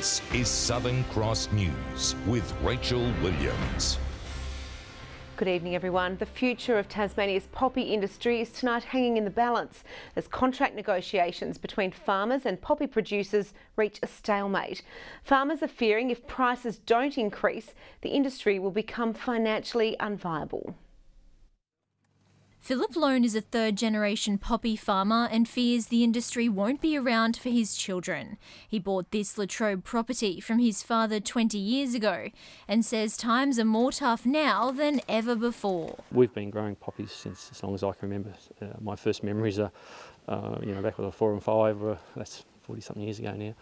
This is Southern Cross News with Rachel Williams. Good evening, everyone. The future of Tasmania's poppy industry is tonight hanging in the balance as contract negotiations between farmers and poppy producers reach a stalemate. Farmers are fearing if prices don't increase, the industry will become financially unviable. Philip Lone is a third-generation poppy farmer and fears the industry won't be around for his children. He bought this Latrobe property from his father 20 years ago and says times are more tough now than ever before. We've been growing poppies since as long as I can remember. My first memories are, back with the 4 and 5, that's 40-something years ago now.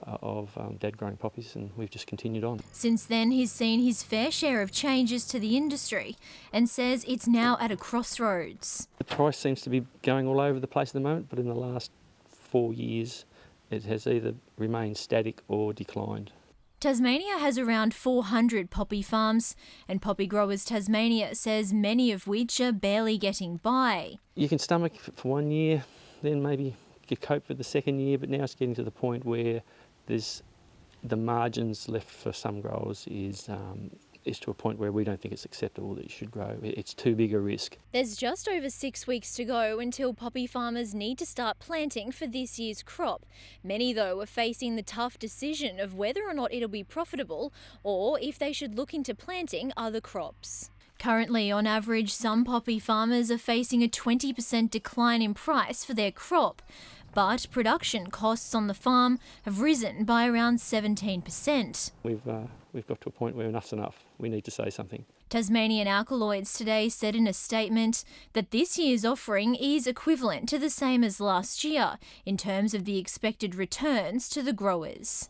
Of Dad growing poppies, and we've just continued on. Since then, he's seen his fair share of changes to the industry and says it's now at a crossroads. The price seems to be going all over the place at the moment, but in the last 4 years it has either remained static or declined. Tasmania has around 400 poppy farms, and Poppy Growers Tasmania says many of which are barely getting by. You can stomach it for 1 year, then maybe you cope for the second year, but now it's getting to the point where the margins left for some growers is to a point where we don't think it's acceptable that you should grow. It's too big a risk. There's just over 6 weeks to go until poppy farmers need to start planting for this year's crop. Many, though, are facing the tough decision of whether or not it'll be profitable or if they should look into planting other crops. Currently, on average, some poppy farmers are facing a 20% decline in price for their crop. But production costs on the farm have risen by around 17%. We've got to a point where enough's enough. We need to say something. Tasmanian Alkaloids today said in a statement that this year's offering is equivalent to the same as last year in terms of the expected returns to the growers.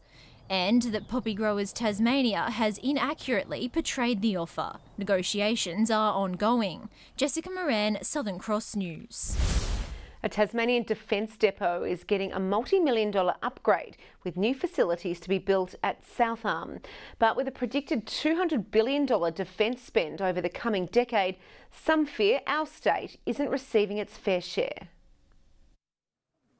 And that Poppy Growers Tasmania has inaccurately portrayed the offer. Negotiations are ongoing. Jessica Moran, Southern Cross News. A Tasmanian Defence depot is getting a multi-million-dollar upgrade with new facilities to be built at South Arm. But with a predicted $200 billion defence spend over the coming decade, some fear our state isn't receiving its fair share.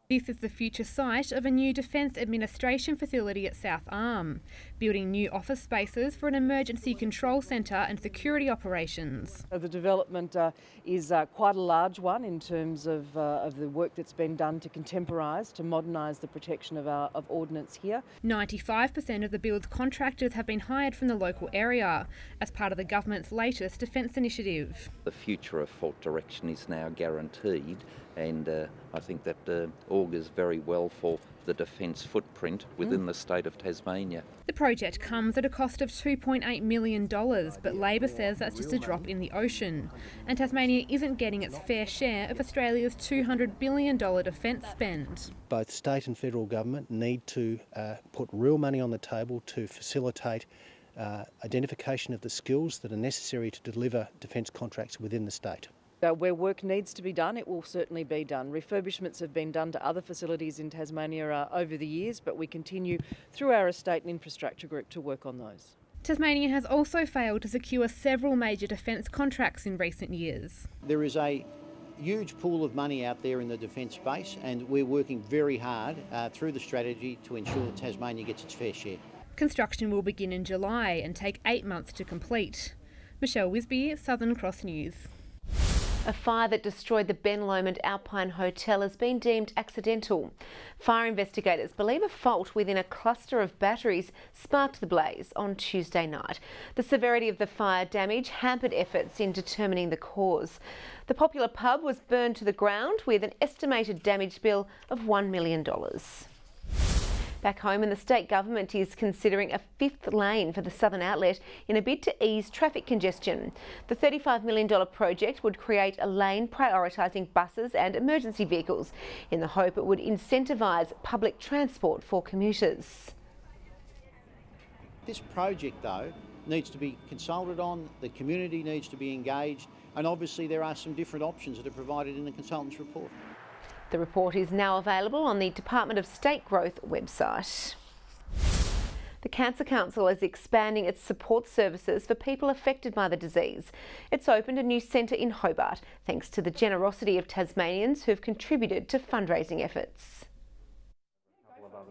This is the future site of a new Defence Administration facility at South Arm, building new office spaces for an emergency control centre and security operations. The development is quite a large one in terms of the work that's been done to contemporise, to modernise the protection of ordnance here. 95% of the build's contractors have been hired from the local area as part of the government's latest defence initiative. The future of fault direction is now guaranteed, and I think that augurs very well for the defence footprint within the state of Tasmania. The project comes at a cost of $2.8 million, but Labor says that's just a drop in the ocean. And Tasmania isn't getting its fair share of Australia's $200 billion defence spend. Both state and federal government need to put real money on the table to facilitate identification of the skills that are necessary to deliver defence contracts within the state. Where work needs to be done, it will certainly be done. Refurbishments have been done to other facilities in Tasmania over the years, but we continue through our estate and infrastructure group to work on those. Tasmania has also failed to secure several major defence contracts in recent years. There is a huge pool of money out there in the defence space, and we're working very hard through the strategy to ensure that Tasmania gets its fair share. Construction will begin in July and take 8 months to complete. Michelle WISBEY, Southern Cross News. A fire that destroyed the Ben Lomond Alpine Hotel has been deemed accidental. Fire investigators believe a fault within a cluster of batteries sparked the blaze on Tuesday night. The severity of the fire damage hampered efforts in determining the cause. The popular pub was burned to the ground with an estimated damage bill of $1 million. Back home, and the state government is considering a 5th lane for the southern outlet in a bid to ease traffic congestion. The $35 million project would create a lane prioritising buses and emergency vehicles in the hope it would incentivise public transport for commuters. This project, though, needs to be consulted on, the community needs to be engaged, and obviously there are some different options that are provided in the consultant's report. The report is now available on the Department of State Growth website. The Cancer Council is expanding its support services for people affected by the disease. It's opened a new centre in Hobart, thanks to the generosity of Tasmanians who have contributed to fundraising efforts.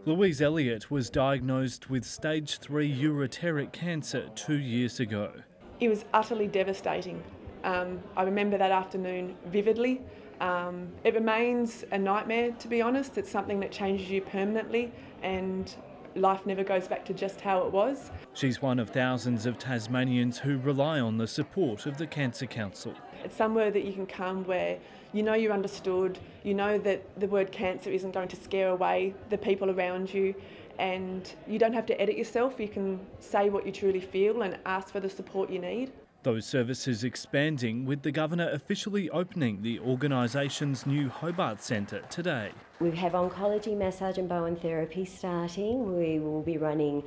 Louise Elliott was diagnosed with stage 3 ureteric cancer 2 years ago. It was utterly devastating. I remember that afternoon vividly. It remains a nightmare, to be honest. It's something that changes you permanently, and life never goes back to just how it was. She's one of thousands of Tasmanians who rely on the support of the Cancer Council. It's somewhere that you can come where you know you're understood, you know that the word cancer isn't going to scare away the people around you, and you don't have to edit yourself. You can say what you truly feel and ask for the support you need. Those services expanding, with the Governor officially opening the organisation's new Hobart Centre today. We have oncology, massage and Bowen therapy starting. We will be running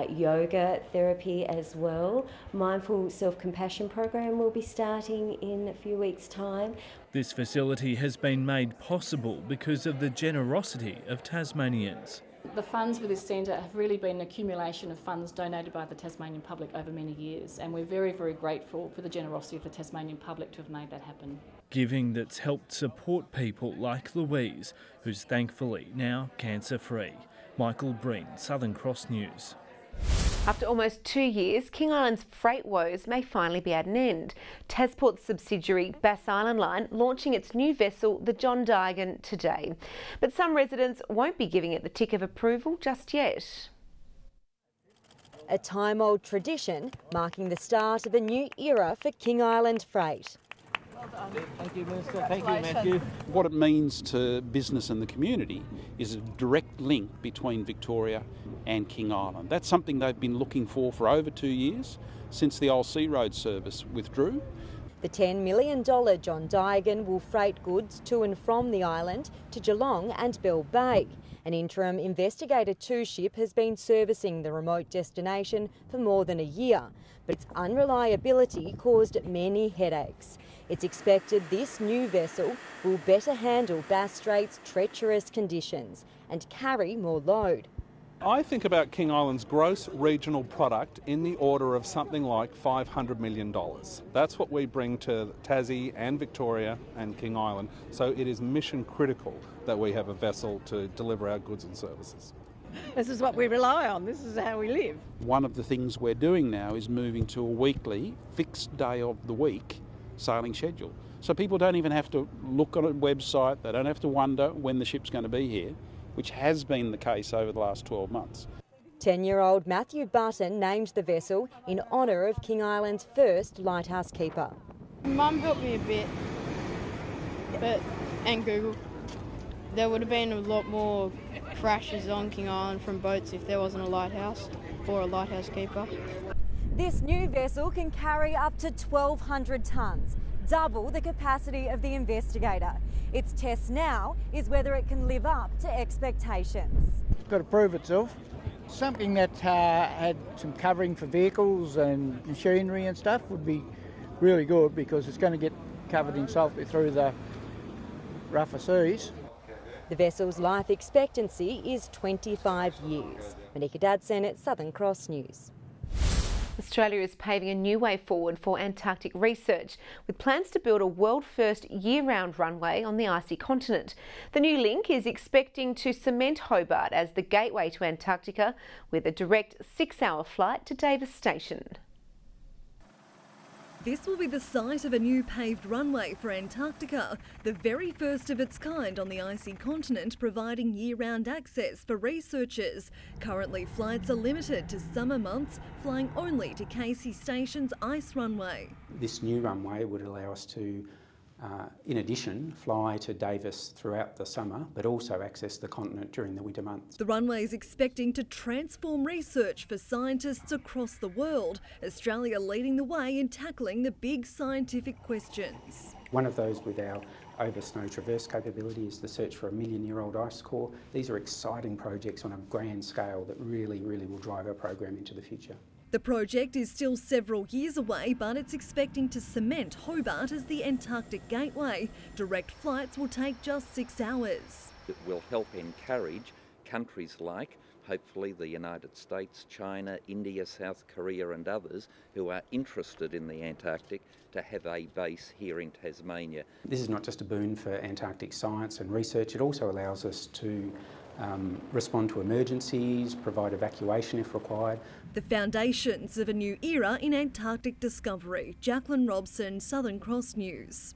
yoga therapy as well. Mindful self-compassion program will be starting in a few weeks' time. This facility has been made possible because of the generosity of Tasmanians. The funds for this centre have really been an accumulation of funds donated by the Tasmanian public over many years, and we're very, very grateful for the generosity of the Tasmanian public to have made that happen. Giving that's helped support people like Louise, who's thankfully now cancer-free. Michael Breen, Southern Cross News. After almost 2 years, King Island's freight woes may finally be at an end. Tasport's subsidiary Bass Island Line launching its new vessel, the John Diagon, today. But some residents won't be giving it the tick of approval just yet. A time-old tradition marking the start of a new era for King Island freight. Thank you, Minister. Thank you, Matthew. What it means to business and the community is a direct link between Victoria and King Island. That's something they've been looking for over 2 years, since the old Sea Road service withdrew. The $10 million John Diagon will freight goods to and from the island to Geelong and Bell Bay. An interim Investigator 2 ship has been servicing the remote destination for more than a year, but its unreliability caused many headaches. It's expected this new vessel will better handle Bass Strait's treacherous conditions and carry more load. I think about King Island's gross regional product in the order of something like $500 million. That's what we bring to Tassie and Victoria and King Island, so it is mission critical that we have a vessel to deliver our goods and services. This is what we rely on, this is how we live. One of the things we're doing now is moving to a weekly, fixed day of the week sailing schedule. So people don't even have to look on a website, they don't have to wonder when the ship's going to be here, which has been the case over the last 12 months. 10-year-old Matthew Button named the vessel in honour of King Island's first lighthouse keeper. Mum built me a bit, and Google. There would have been a lot more crashes on King Island from boats if there wasn't a lighthouse or a lighthouse keeper. This new vessel can carry up to 1,200 tonnes, double the capacity of the Investigator. Its test now is whether it can live up to expectations. It's got to prove itself. Something that had some covering for vehicles and machinery and stuff would be really good, because it's going to get covered in salt through the rougher seas. The vessel's life expectancy is 25 years. MANIKA, DADSON at Southern Cross News. Australia is paving a new way forward for Antarctic research, with plans to build a world-first year-round runway on the icy continent. The new link is expecting to cement Hobart as the gateway to Antarctica, with a direct 6-hour flight to Davis Station. This will be the site of a new paved runway for Antarctica, the very first of its kind on the icy continent, providing year-round access for researchers. Currently, flights are limited to summer months, flying only to Casey Station's ice runway. This new runway would allow us to, in addition, fly to Davis throughout the summer, but also access the continent during the winter months. The runway is expecting to transform research for scientists across the world, Australia leading the way in tackling the big scientific questions. One of those with our over-snow traverse capability is the search for a million-year-old ice core. These are exciting projects on a grand scale that really will drive our program into the future. The project is still several years away, but it's expecting to cement Hobart as the Antarctic gateway. Direct flights will take just 6 hours. It will help encourage countries like, hopefully, the United States, China, India, South Korea and others who are interested in the Antarctic to have a base here in Tasmania. This is not just a boon for Antarctic science and research, it also allows us to respond to emergencies, provide evacuation if required. The foundations of a new era in Antarctic discovery. Jacqueline Robson, Southern Cross News.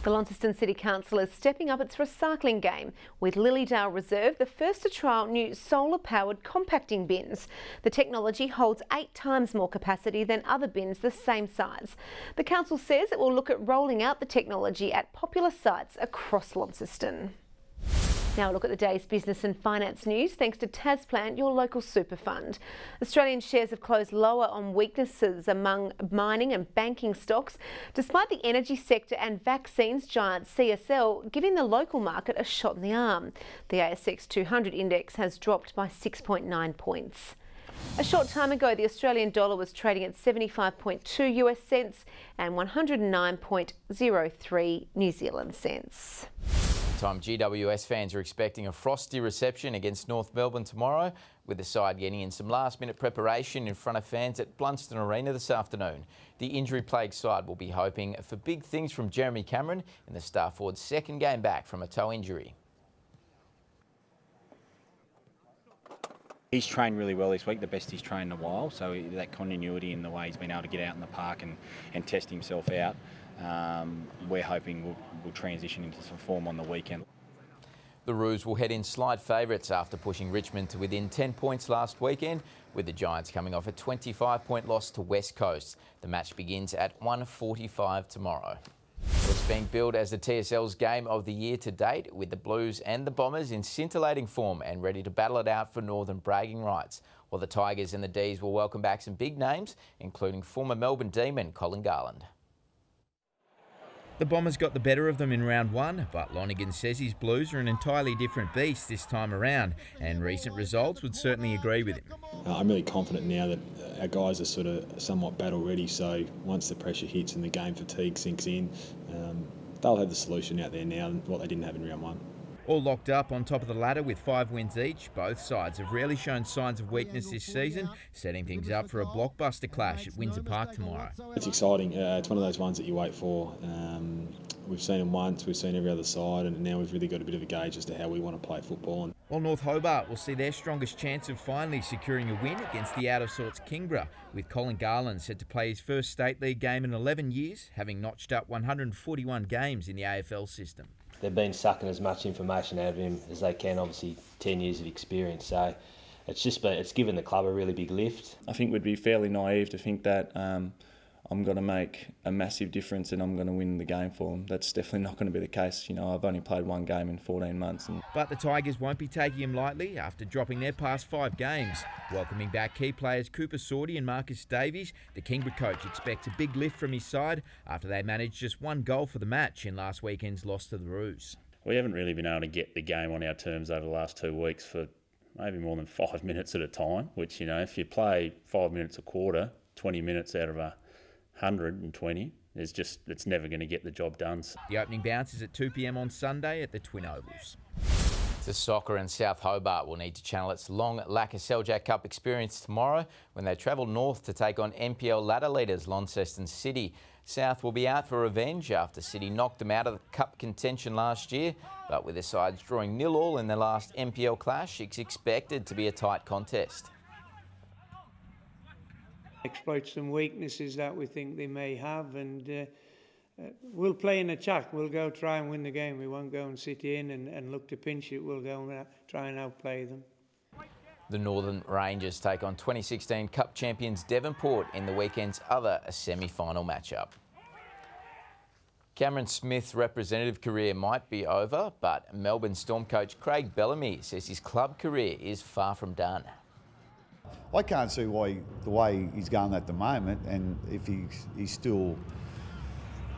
The Launceston City Council is stepping up its recycling game, with Lilydale Reserve the first to trial new solar-powered compacting bins. The technology holds 8 times more capacity than other bins the same size. The council says it will look at rolling out the technology at popular sites across Launceston. Now a look at the day's business and finance news thanks to Tasplan, your local super fund. Australian shares have closed lower on weaknesses among mining and banking stocks, despite the energy sector and vaccines giant CSL giving the local market a shot in the arm. The ASX 200 index has dropped by 6.9 points. A short time ago, the Australian dollar was trading at 75.2 US cents and 109.03 New Zealand cents. Time GWS fans are expecting a frosty reception against North Melbourne tomorrow, with the side getting in some last-minute preparation in front of fans at Blunston Arena this afternoon. The injury-plagued side will be hoping for big things from Jeremy Cameron in the star forward's second game back from a toe injury. He's trained really well this week, the best he's trained in a while, so that continuity in the way he's been able to get out in the park and test himself out, we're hoping will transition into some form on the weekend. The Roos will head in slight favourites after pushing Richmond to within 10 points last weekend, with the Giants coming off a 25-point loss to West Coast. The match begins at 1:45 tomorrow. It's being billed as the TSL's game of the year to date, with the Blues and the Bombers in scintillating form and ready to battle it out for Northern bragging rights, while the Tigers and the D's will welcome back some big names, including former Melbourne Demon Colin Garland. The Bombers got the better of them in round one, but Lonergan says his Blues are an entirely different beast this time around, and recent results would certainly agree with him. I'm really confident now that our guys are sort of somewhat battle ready, so once the pressure hits and the game fatigue sinks in, they'll have the solution out there now, what they didn't have in round one. All locked up on top of the ladder with 5 wins each, both sides have rarely shown signs of weakness this season, setting things up for a blockbuster clash at Windsor Park tomorrow. It's exciting. It's one of those ones that you wait for. We've seen them once, we've seen every other side, and now we've really got a bit of a gauge as to how we want to play football. While North Hobart will see their strongest chance of finally securing a win against the out-of-sorts Kingborough, with Colin Garland set to play his first State League game in 11 years, having notched up 141 games in the AFL system. They've been sucking as much information out of him as they can, obviously 10 years of experience, so it's given the club a really big lift. I think we'd be fairly naive to think that I'm going to make a massive difference and I'm going to win the game for them. That's definitely not going to be the case. You know, I've only played one game in 14 months. But the Tigers won't be taking him lightly after dropping their past 5 games. Welcoming back key players Cooper Sorty and Marcus Davies, the Kingborough coach expects a big lift from his side after they managed just 1 goal for the match in last weekend's loss to the Roos. We haven't really been able to get the game on our terms over the last 2 weeks for maybe more than 5 minutes at a time, which, you know, if you play 5 minutes a quarter, 20 minutes out of 120, it's never going to get the job done. The opening bounce is at 2 p.m. on Sunday at the Twin Ovals. To soccer, and South Hobart will need to channel its long lack of Seljack Cup experience tomorrow when they travel north to take on NPL ladder leaders Launceston City. South will be out for revenge after City knocked them out of the cup contention last year, but with the sides drawing 0-0 in their last NPL clash, it's expected to be a tight contest. Exploit some weaknesses that we think they may have, and we'll play in attack. We'll go try and win the game. We won't go and sit in and look to pinch it. We'll go and try and outplay them. The Northern Rangers take on 2016 Cup champions Devonport in the weekend's other semi-final matchup. Cameron Smith's representative career might be over, but Melbourne Storm coach Craig Bellamy says his club career is far from done. I can't see why the way he's going at the moment, and if he's still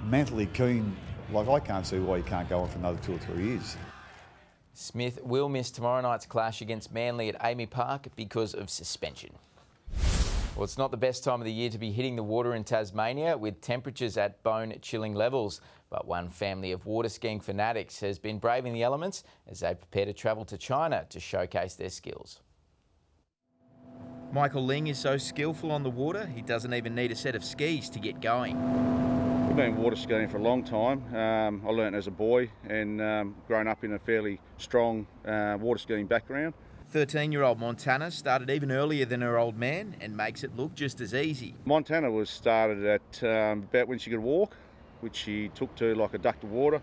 mentally keen, like I can't see why he can't go on for another 2 or 3 years. Smith will miss tomorrow night's clash against Manly at Amy Park because of suspension. Well, it's not the best time of the year to be hitting the water in Tasmania, with temperatures at bone-chilling levels. But one family of water skiing fanatics has been braving the elements as they prepare to travel to China to showcase their skills. Michael Ling is so skillful on the water, he doesn't even need a set of skis to get going. I've been water skiing for a long time. I learnt as a boy and grown up in a fairly strong water skiing background. 13-year-old Montana started even earlier than her old man and makes it look just as easy. Montana was started at about when she could walk, which she took to like a duct of water.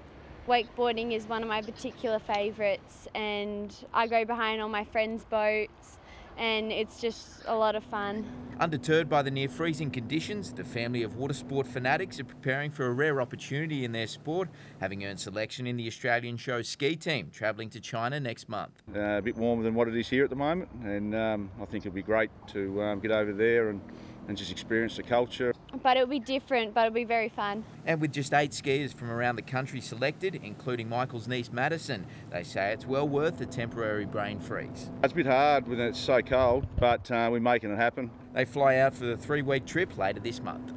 Wakeboarding is one of my particular favourites, and I go behind all my friends' boats, and it's just a lot of fun. Undeterred by the near freezing conditions, the family of water sport fanatics are preparing for a rare opportunity in their sport, having earned selection in the Australian show ski team, travelling to China next month. A bit warmer than what it is here at the moment, and I think it'll be great to get over there and just experience the culture. But it'll be different, but it'll be very fun. And with just 8 skiers from around the country selected, including Michael's niece Madison, they say it's well worth the temporary brain freeze. It's a bit hard when it's so cold, but we're making it happen. They fly out for the 3-week trip later this month.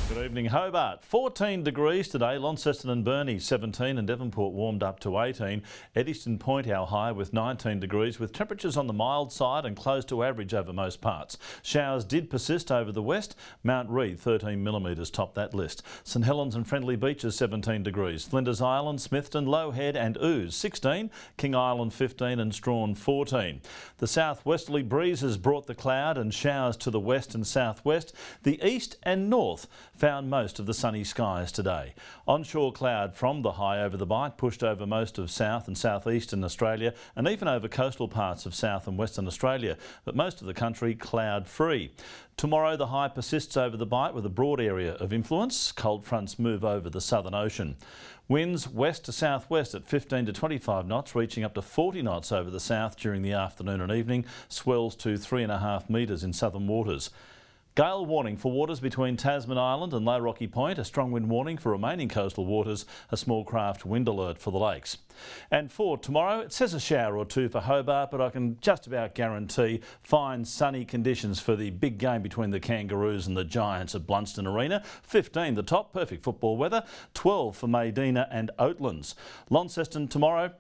Good evening, Hobart. 14 degrees today. Launceston and Burnie 17 and Devonport warmed up to 18. Eddystone Point our high with 19 degrees with temperatures on the mild side and close to average over most parts. Showers did persist over the west. Mount Reid 13 millimetres topped that list. St Helens and Friendly Beaches 17 degrees. Flinders Island, Smithton, Low Head and Ouse 16. King Island 15 and Strawn 14. The southwesterly breeze has brought the cloud and showers to the west and southwest. The east and north found most of the sunny skies today. Onshore cloud from the high over the Bight pushed over most of south and southeastern Australia and even over coastal parts of south and western Australia, but most of the country cloud free. Tomorrow the high persists over the Bight with a broad area of influence. Cold fronts move over the southern ocean. Winds west to southwest at 15 to 25 knots, reaching up to 40 knots over the south during the afternoon and evening. Swells to 3.5 metres in southern waters. Gale warning for waters between Tasman Island and Low Rocky Point, a strong wind warning for remaining coastal waters, a small craft wind alert for the lakes. And for tomorrow, it says a shower or two for Hobart, but I can just about guarantee fine sunny conditions for the big game between the Kangaroos and the Giants at Blunston Arena. 15 the top, perfect football weather, 12 for Maydena and Oatlands. Launceston tomorrow,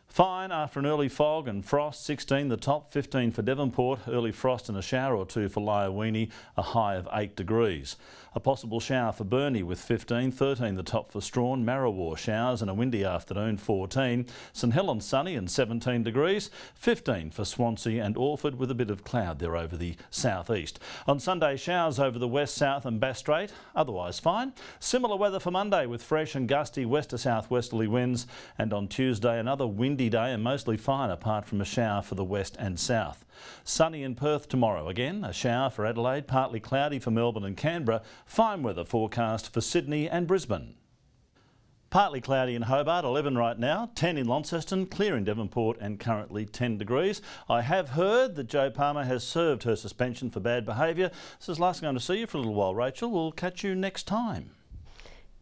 fine after an early fog and frost, 16 the top, 15 for Devonport, early frost and a shower or two for Lyowini, a high of 8 degrees. A possible shower for Burnie with 15, 13 the top for Strawn, Marrawar showers and a windy afternoon, 14. St Helens sunny and 17 degrees, 15 for Swansea and Orford with a bit of cloud there over the southeast. On Sunday, showers over the west, south and Bass Strait, otherwise fine. Similar weather for Monday with fresh and gusty west to southwesterly winds, and on Tuesday another windy day and mostly fine apart from a shower for the west and south. Sunny in Perth tomorrow. Again, a shower for Adelaide, partly cloudy for Melbourne and Canberra. Fine weather forecast for Sydney and Brisbane. Partly cloudy in Hobart, 11 right now, 10 in Launceston, clear in Devonport and currently 10 degrees. I have heard that Joe Palmer has served her suspension for bad behaviour. This is last time to see you for a little while, Rachel. We'll catch you next time.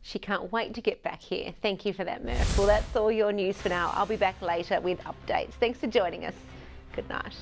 She can't wait to get back here. Thank you for that, Murph. Well, that's all your news for now. I'll be back later with updates. Thanks for joining us. Good night.